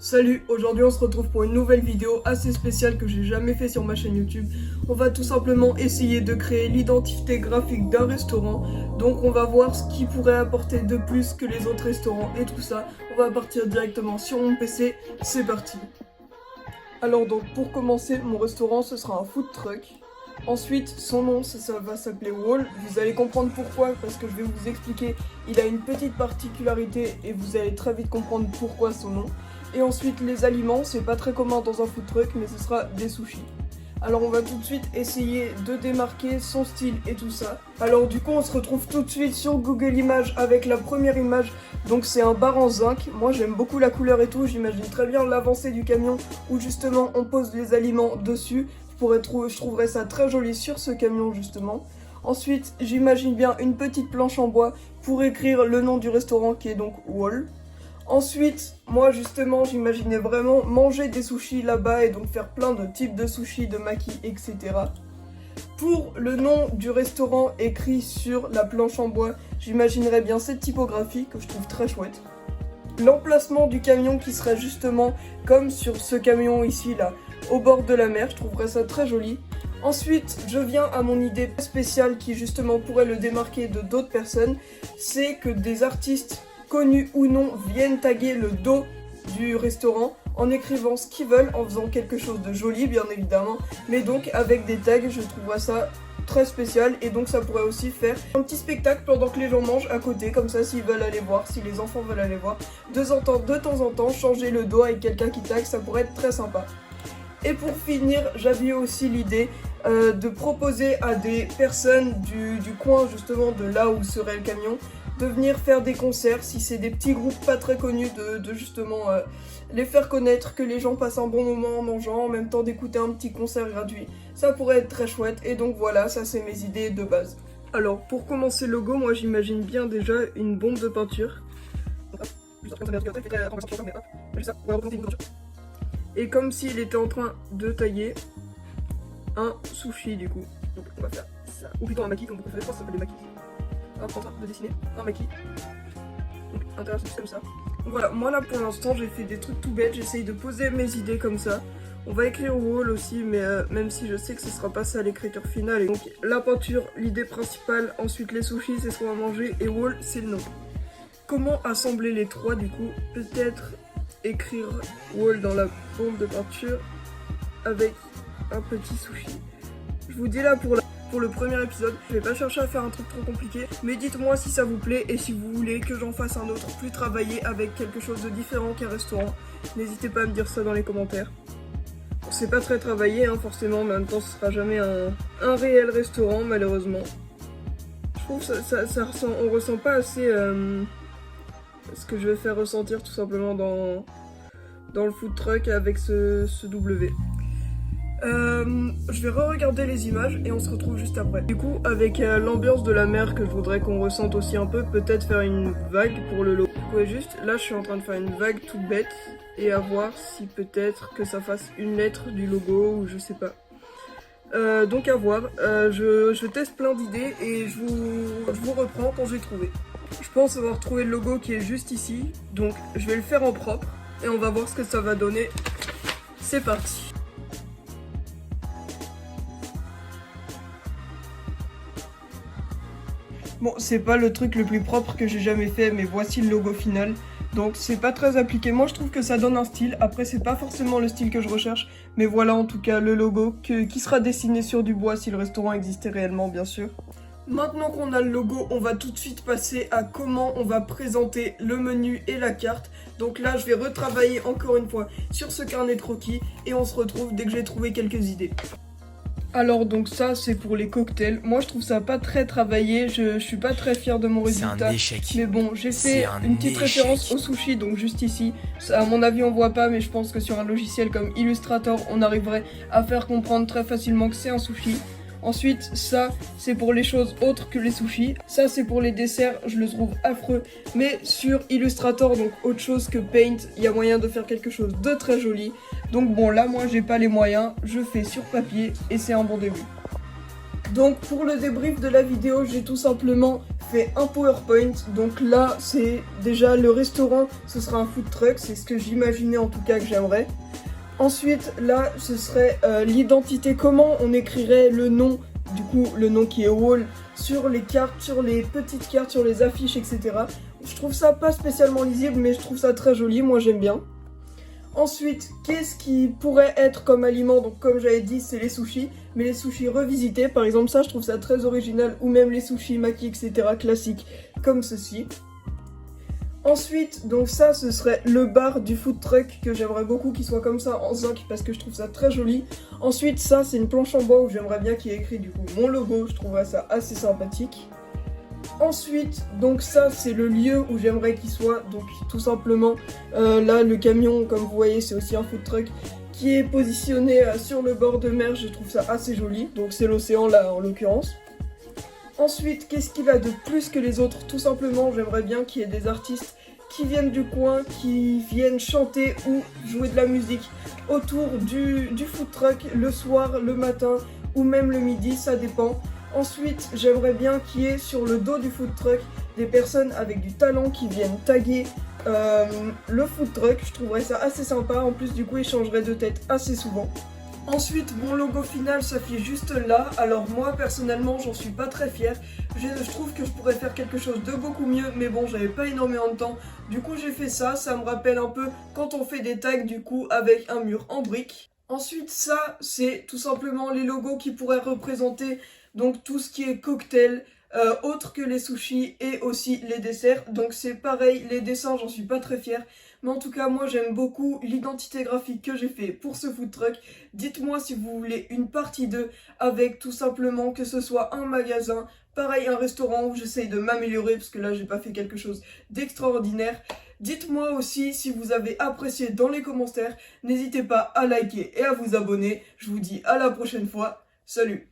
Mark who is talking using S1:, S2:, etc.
S1: Salut, aujourd'hui on se retrouve pour une nouvelle vidéo assez spéciale que j'ai jamais fait sur ma chaîne YouTube. On va tout simplement essayer de créer l'identité graphique d'un restaurant. Donc on va voir ce qui pourrait apporter de plus que les autres restaurants et tout ça. On va partir directement sur mon PC, c'est parti. Alors donc pour commencer, mon restaurant ce sera un food truck. Ensuite, son nom, ça va s'appeler Wall. Vous allez comprendre pourquoi, parce que je vais vous expliquer. Il a une petite particularité et vous allez très vite comprendre pourquoi son nom. Et ensuite, les aliments, c'est pas très commun dans un food truck, mais ce sera des sushis. Alors on va tout de suite essayer de démarquer son style et tout ça. Alors du coup, on se retrouve tout de suite sur Google Images avec la première image. Donc c'est un bar en zinc. Moi j'aime beaucoup la couleur et tout. J'imagine très bien l'avancée du camion où justement on pose les aliments dessus. Je trouverais ça très joli sur ce camion justement. Ensuite, j'imagine bien une petite planche en bois pour écrire le nom du restaurant qui est donc Wall. Ensuite, moi justement, j'imaginais vraiment manger des sushis là-bas et donc faire plein de types de sushis, de makis, etc. Pour le nom du restaurant écrit sur la planche en bois, j'imaginerais bien cette typographie que je trouve très chouette. L'emplacement du camion qui serait justement comme sur ce camion ici là, au bord de la mer, je trouverais ça très joli. Ensuite, je viens à mon idée spéciale qui justement pourrait le démarquer de d'autres personnes, c'est que des artistes connus ou non viennent taguer le dos du restaurant en écrivant ce qu'ils veulent, en faisant quelque chose de joli bien évidemment, mais donc avec des tags, je trouverais ça très spécial et donc ça pourrait aussi faire un petit spectacle pendant que les gens mangent à côté, comme ça s'ils veulent aller voir, si les enfants veulent aller voir, de temps en temps changer le dos avec quelqu'un qui tag, ça pourrait être très sympa. Et pour finir, j'avais aussi l'idée de proposer à des personnes du coin justement de là où serait le camion de venir faire des concerts, si c'est des petits groupes pas très connus, de justement les faire connaître, que les gens passent un bon moment en mangeant, en même temps d'écouter un petit concert gratuit. Ça pourrait être très chouette et donc voilà, ça c'est mes idées de base. Alors pour commencer le logo, moi j'imagine bien déjà une bombe de peinture. Et comme s'il était en train de tailler un sushi du coup. Donc on va faire ça. Ou plutôt un maki comme vous préférez, je pense que ça s'appelle des makis. Hop, en train de dessiner un maki. Donc intérieur c'est comme ça. Donc voilà, moi là pour l'instant j'ai fait des trucs tout bêtes, j'essaye de poser mes idées comme ça. On va écrire Wall aussi, mais même si je sais que ce sera pas ça l'écriture finale. Et donc la peinture, l'idée principale, ensuite les sushis c'est ce qu'on va manger et Wall c'est le nom. Comment assembler les trois du coup? Peut-être écrire Wall dans la bombe de peinture avec un petit sushi. Je vous dis là pour le premier épisode, je vais pas chercher à faire un truc trop compliqué, mais dites-moi si ça vous plaît et si vous voulez que j'en fasse un autre plus travaillé avec quelque chose de différent qu'un restaurant. N'hésitez pas à me dire ça dans les commentaires. Bon, c'est pas très travaillé hein, forcément, mais en même temps ce sera jamais un réel restaurant malheureusement. Je trouve on ressent pas assez ce que je vais faire ressentir tout simplement dans le food truck avec ce W. Je vais re-regarder les images et on se retrouve juste après. Du coup, avec l'ambiance de la mer que je voudrais qu'on ressente aussi un peu, peut-être faire une vague pour le logo. Ouais, juste là, je suis en train de faire une vague toute bête et à voir si peut-être que ça fasse une lettre du logo ou je sais pas. Donc à voir. Je teste plein d'idées et je vous reprends quand j'ai trouvé. Je pense avoir trouvé le logo qui est juste ici, donc je vais le faire en propre et on va voir ce que ça va donner. C'est parti. Bon, c'est pas le truc le plus propre que j'ai jamais fait, mais voici le logo final. Donc c'est pas très appliqué. Moi je trouve que ça donne un style. Après c'est pas forcément le style que je recherche, mais voilà en tout cas le logo qui sera dessiné sur du bois si le restaurant existait réellement bien sûr. Maintenant qu'on a le logo, on va tout de suite passer à comment on va présenter le menu et la carte. Donc là je vais retravailler encore une fois sur ce carnet de croquis et on se retrouve dès que j'ai trouvé quelques idées. Alors donc ça c'est pour les cocktails, moi je trouve ça pas très travaillé, je suis pas très fière de mon résultat.
S2: C'est un échec.
S1: Mais bon, j'ai fait une petite référence au sushi donc juste ici. Ça, à mon avis on voit pas mais je pense que sur un logiciel comme Illustrator on arriverait à faire comprendre très facilement que c'est un sushi. Ensuite, ça, c'est pour les choses autres que les sushis. Ça, c'est pour les desserts, je le trouve affreux. Mais sur Illustrator, donc autre chose que Paint, il y a moyen de faire quelque chose de très joli. Donc bon, là, moi, j'ai pas les moyens. Je fais sur papier et c'est un bon début. Donc pour le débrief de la vidéo, j'ai tout simplement fait un PowerPoint. Donc là, c'est déjà le restaurant, ce sera un food truck, c'est ce que j'imaginais en tout cas que j'aimerais. Ensuite, là, ce serait l'identité, comment on écrirait le nom, du coup, le nom qui est wall, sur les cartes, sur les petites cartes, sur les affiches, etc. Je trouve ça pas spécialement lisible, mais je trouve ça très joli, moi j'aime bien. Ensuite, qu'est-ce qui pourrait être comme aliment? Donc comme j'avais dit, c'est les sushis, mais les sushis revisités, par exemple ça je trouve ça très original, ou même les sushis maki, etc. classiques, comme ceci. Ensuite, donc ça ce serait le bar du food truck, que j'aimerais beaucoup qu'il soit comme ça en zinc, parce que je trouve ça très joli. Ensuite, ça c'est une planche en bois où j'aimerais bien qu'il y ait écrit du coup mon logo, je trouverais ça assez sympathique. Ensuite, donc ça c'est le lieu où j'aimerais qu'il soit, donc tout simplement là le camion comme vous voyez c'est aussi un food truck qui est positionné sur le bord de mer, je trouve ça assez joli, donc c'est l'océan là en l'occurrence. Ensuite, qu'est-ce qu'il a de plus que les autres? Tout simplement j'aimerais bien qu'il y ait des artistes qui viennent du coin, qui viennent chanter ou jouer de la musique autour du food truck le soir, le matin ou même le midi, ça dépend. Ensuite, j'aimerais bien qu'il y ait sur le dos du food truck des personnes avec du talent qui viennent taguer le food truck. Je trouverais ça assez sympa. En plus, du coup, il changerait de tête assez souvent. Ensuite, mon logo final s'affiche juste là. Alors moi, personnellement, j'en suis pas très fière. Je trouve que je pourrais faire quelque chose de beaucoup mieux, mais bon, j'avais pas énormément de temps. Du coup, j'ai fait ça. Ça me rappelle un peu quand on fait des tags, du coup, avec un mur en briques. Ensuite, ça, c'est tout simplement les logos qui pourraient représenter donc tout ce qui est cocktail, autre que les sushis et aussi les desserts. Donc c'est pareil, les dessins, j'en suis pas très fière. Mais en tout cas, moi j'aime beaucoup l'identité graphique que j'ai fait pour ce food truck. Dites-moi si vous voulez une partie 2 avec tout simplement que ce soit un magasin, pareil un restaurant où j'essaye de m'améliorer parce que là j'ai pas fait quelque chose d'extraordinaire. Dites-moi aussi si vous avez apprécié dans les commentaires. N'hésitez pas à liker et à vous abonner. Je vous dis à la prochaine fois. Salut!